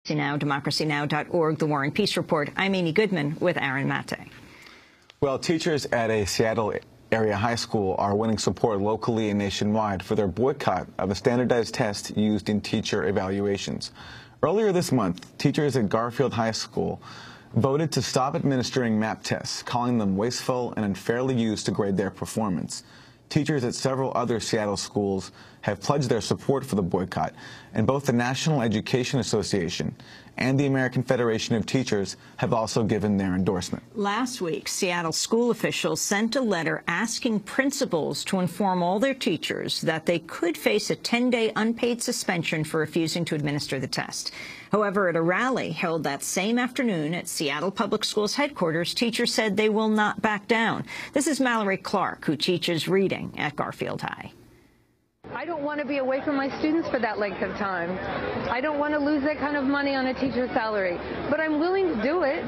Now, democracynow.org, The War and Peace Report. I'm Amy Goodman with Aaron Mate. Well, teachers at a Seattle area high school are winning support locally and nationwide for their boycott of a standardized test used in teacher evaluations. Earlier this month, teachers at Garfield High School voted to stop administering MAP tests, calling them wasteful and unfairly used to grade their performance. Teachers at several other Seattle schools have pledged their support for the boycott, and both the National Education Association and the American Federation of Teachers have also given their endorsement. Last week, Seattle school officials sent a letter asking principals to inform all their teachers that they could face a 10-day unpaid suspension for refusing to administer the test. However, at a rally held that same afternoon at Seattle Public Schools headquarters, teachers said they will not back down. This is Mallory Clark, who teaches reading at Garfield High. I don't want to be away from my students for that length of time. I don't want to lose that kind of money on a teacher's salary, but I'm willing to do it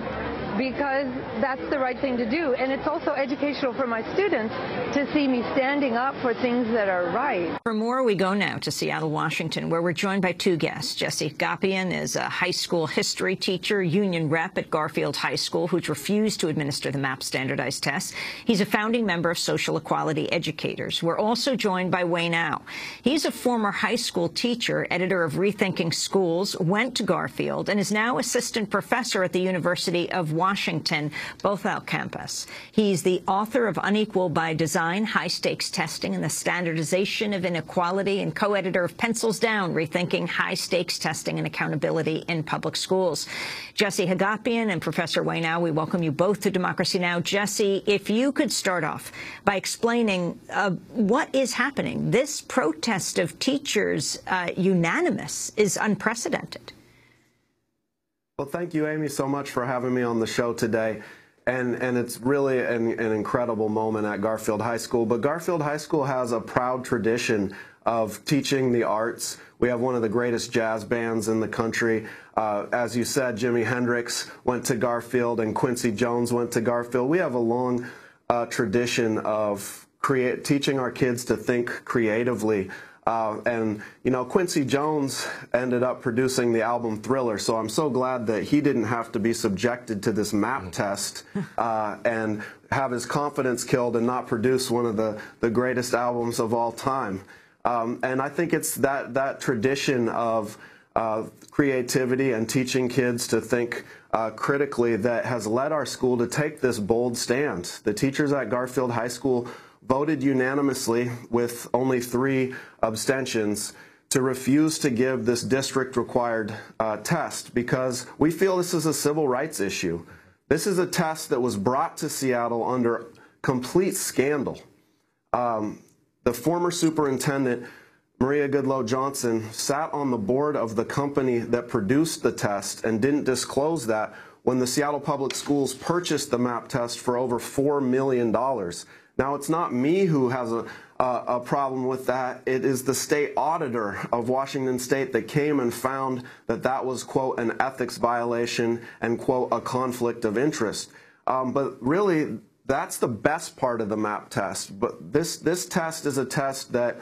because that's the right thing to do. And it's also educational for my students to see me standing up for things that are right. For more, we go now to Seattle, Washington, where we're joined by two guests. Jesse Hagopian is a high school history teacher, union rep at Garfield High School, who's refused to administer the MAP standardized test. He's a founding member of Social Equality Educators. We're also joined by Wayne Au. He's a former high school teacher, editor of Rethinking Schools, went to Garfield, and is now assistant professor at the University of Washington, both out campus. He's the author of Unequal by Design, High-Stakes Testing and the Standardization of Inequality, and co-editor of Pencils Down, Rethinking High-Stakes Testing and Accountability in Public Schools. Jesse Hagopian and Professor Wayne Au, we welcome you both to Democracy Now! Jesse, if you could start off by explaining what is happening. This protest of teachers, unanimous, is unprecedented. Well, thank you, Amy, so much for having me on the show today. And it's really an incredible moment at Garfield High School. But Garfield High School has a proud tradition of teaching the arts. We have one of the greatest jazz bands in the country. As you said, Jimi Hendrix went to Garfield and Quincy Jones went to Garfield. We have a long tradition of teaching our kids to think creatively. And, you know, Quincy Jones ended up producing the album Thriller, so I'm so glad that he didn't have to be subjected to this MAP test and have his confidence killed and not produce one of the greatest albums of all time. And I think it's that tradition of creativity and teaching kids to think critically that has led our school to take this bold stand. The teachers at Garfield High School voted unanimously with only 3 abstentions to refuse to give this district-required test because we feel this is a civil rights issue. This is a test that was brought to Seattle under complete scandal. The former superintendent, Maria Goodloe Johnson, sat on the board of the company that produced the test and didn't disclose that when the Seattle Public Schools purchased the MAP test for over $4 million. Now, it's not me who has a problem with that. It is the state auditor of Washington State that came and found that that was, quote, an ethics violation and, quote, a conflict of interest. But really, that's the best part of the MAP test. But this test is a test that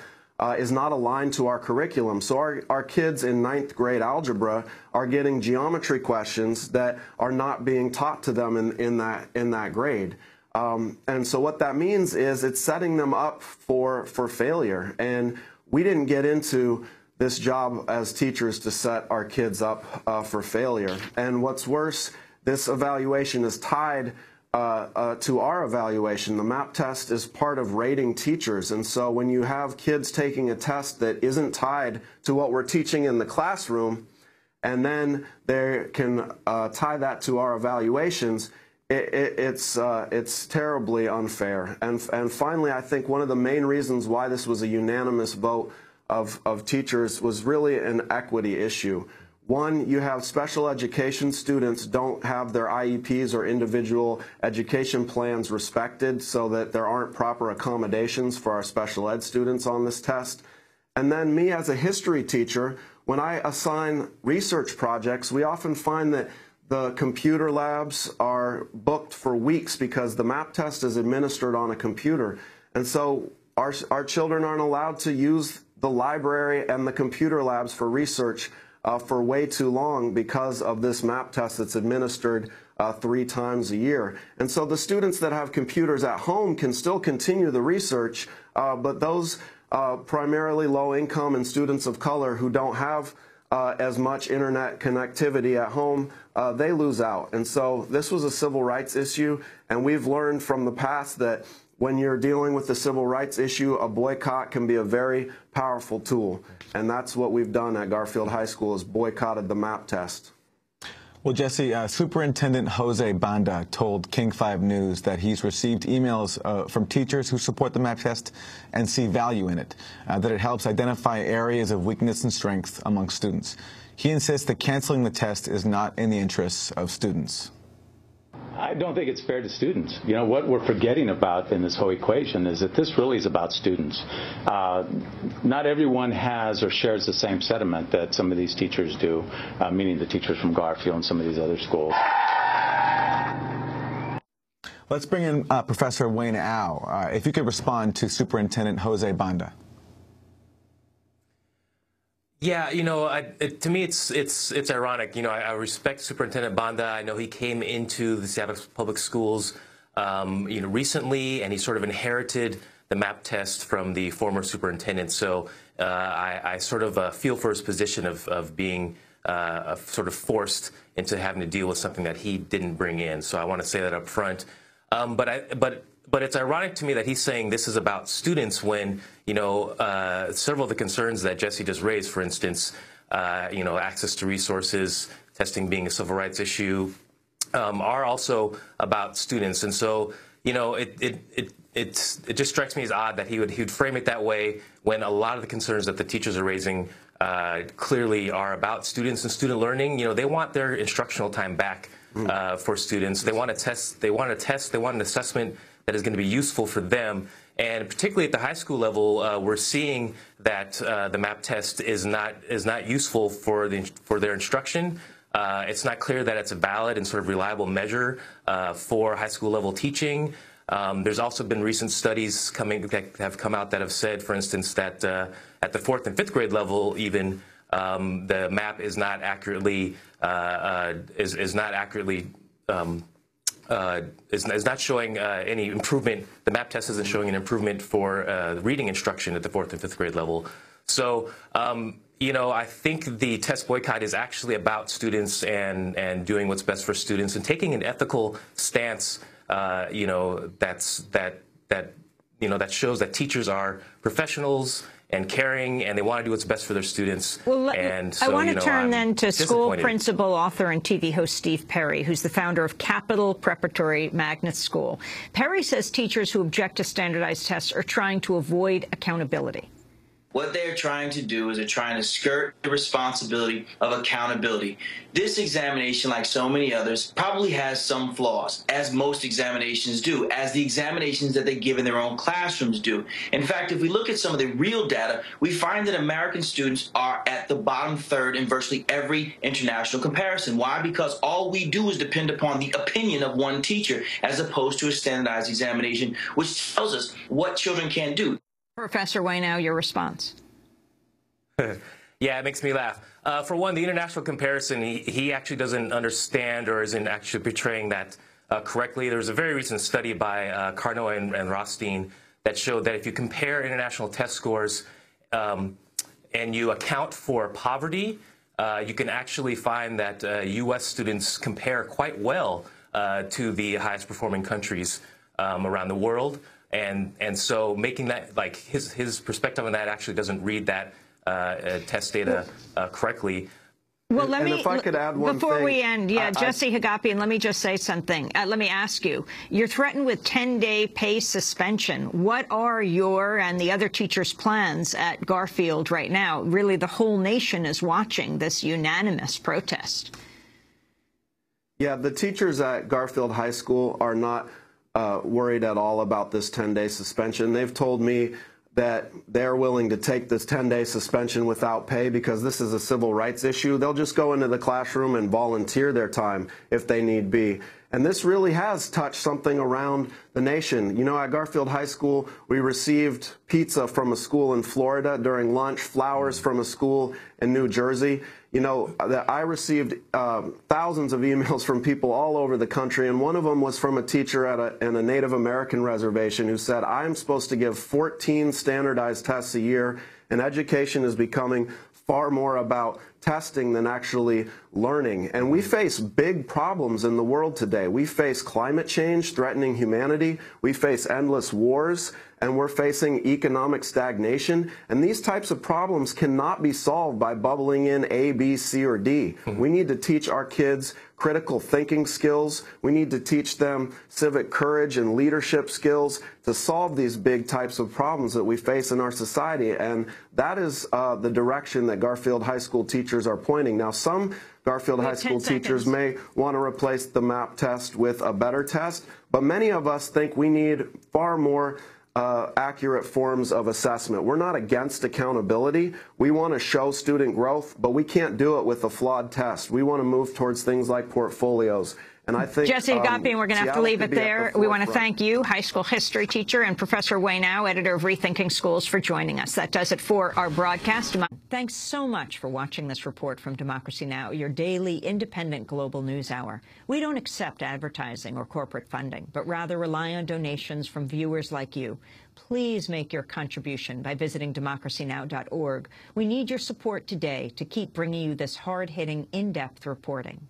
is not aligned to our curriculum. So our kids in 9th grade algebra are getting geometry questions that are not being taught to them in that grade. And so what that means is it's setting them up for failure. And we didn't get into this job as teachers to set our kids up for failure. And what's worse, this evaluation is tied to our evaluation. The MAP test is part of rating teachers. And so when you have kids taking a test that isn't tied to what we're teaching in the classroom, and then they can tie that to our evaluations, it's terribly unfair. And finally, I think one of the main reasons why this was a unanimous vote of teachers was really an equity issue. One, you have special education students don't have their IEPs or individual education plans respected so that there aren't proper accommodations for our special ed students on this test. And then me as a history teacher, when I assign research projects, we often find that the computer labs are booked for weeks because the MAP test is administered on a computer. And so our children aren't allowed to use the library and the computer labs for research for way too long because of this map test that's administered 3 times a year. And so the students that have computers at home can still continue the research, but those primarily low income and students of color who don't have as much internet connectivity at home, they lose out. And so this was a civil rights issue, and we've learned from the past that when you're dealing with the civil rights issue, a boycott can be a very powerful tool. And that's what we've done at Garfield High School, is boycotted the map test. Well, Jesse, Superintendent Jose Banda told King 5 News that he's received emails from teachers who support the map test and see value in it, that it helps identify areas of weakness and strength among students. He insists that canceling the test is not in the interests of students. I don't think it's fair to students. You know, what we're forgetting about in this whole equation is that this really is about students. Not everyone has or shares the same sentiment that some of these teachers do, meaning the teachers from Garfield and some of these other schools. Let's bring in Professor Wayne Au. If you could respond to Superintendent Jose Banda. Yeah, you know, to me, it's ironic. You know, I respect Superintendent Banda. I know he came into the Seattle Public Schools, you know, recently, and he sort of inherited the map test from the former superintendent. So I sort of feel for his position of being sort of forced into having to deal with something that he didn't bring in. So I want to say that up front. But it's ironic to me that he's saying this is about students when, you know, several of the concerns that Jesse just raised, for instance, you know, access to resources, testing being a civil rights issue, are also about students. And so, you know, it just strikes me as odd that he would frame it that way when a lot of the concerns that the teachers are raising clearly are about students and student learning. You know, they want their instructional time back for students. They want a test. They want an assessment that is going to be useful for them. And particularly at the high school level, we're seeing that the map test is not useful for their instruction. It's not clear that it's a valid and sort of reliable measure for high school level teaching. There's also been recent studies that have come out that have said, for instance, that at the 4th and 5th grade level, even the map is not accurately is not showing any improvement. The map test isn't showing an improvement for reading instruction at the 4th and 5th grade level. So, you know, I think the test boycott is actually about students and doing what's best for students and taking an ethical stance. You know, that shows that teachers are professionals and caring, and they want to do what's best for their students. Well, and so, I want to turn then to school principal, author, and TV host Steve Perry, who's the founder of Capital Preparatory Magnet School. Perry says teachers who object to standardized tests are trying to avoid accountability. What they're trying to do is they're trying to skirt the responsibility of accountability. This examination, like so many others, probably has some flaws, as most examinations do, as the examinations that they give in their own classrooms do. In fact, if we look at some of the real data, we find that American students are at the bottom third in virtually every international comparison. Why? Because all we do is depend upon the opinion of one teacher, as opposed to a standardized examination, which tells us what children can do. Professor Wayne, now your response. Yeah, it makes me laugh. For one, the international comparison, he actually doesn't understand or isn't actually portraying that correctly. There was a very recent study by Carnot and Rothstein that showed that if you compare international test scores and you account for poverty, you can actually find that U.S. students compare quite well to the highest performing countries around the world. And so making that, like, his perspective on that actually doesn't read that test data correctly. Well, let me, if I could add one before thing, we end, Jesse Hagopian, let me just say something. Let me ask you, you're threatened with 10-day pay suspension. What are your and the other teachers' plans at Garfield right now? Really, the whole nation is watching this unanimous protest. Yeah, the teachers at Garfield High School are not worried at all about this 10-day suspension. They've told me that they're willing to take this 10-day suspension without pay because this is a civil rights issue. They'll just go into the classroom and volunteer their time if they need be. And this really has touched something around the nation. You know, at Garfield High School, we received pizza from a school in Florida during lunch, flowers from a school in New Jersey. You know, I received thousands of emails from people all over the country, and one of them was from a teacher at a Native American reservation who said, I'm supposed to give 14 standardized tests a year, and education is becoming far more about testing than actually learning. And we face big problems in the world today. We face climate change threatening humanity. We face endless wars, and we're facing economic stagnation. And these types of problems cannot be solved by bubbling in A, B, C, or D. We need to teach our kids critical thinking skills. We need to teach them civic courage and leadership skills to solve these big types of problems that we face in our society. And that is the direction that Garfield High School teachers are pointing. Now, some Garfield High School teachers may want to replace the MAP test with a better test, but many of us think we need far more accurate forms of assessment. We're not against accountability. We want to show student growth, but we can't do it with a flawed test. We want to move towards things like portfolios. And I think, Jesse Hagopian, we're going to have to leave it there. We want to thank you, high school history teacher, and Professor Wei Now, editor of Rethinking Schools, for joining us. That does it for our broadcast. Thanks so much for watching this report from Democracy Now!, your daily independent global news hour. We don't accept advertising or corporate funding, but rather rely on donations from viewers like you. Please make your contribution by visiting democracynow.org. We need your support today to keep bringing you this hard-hitting, in-depth reporting.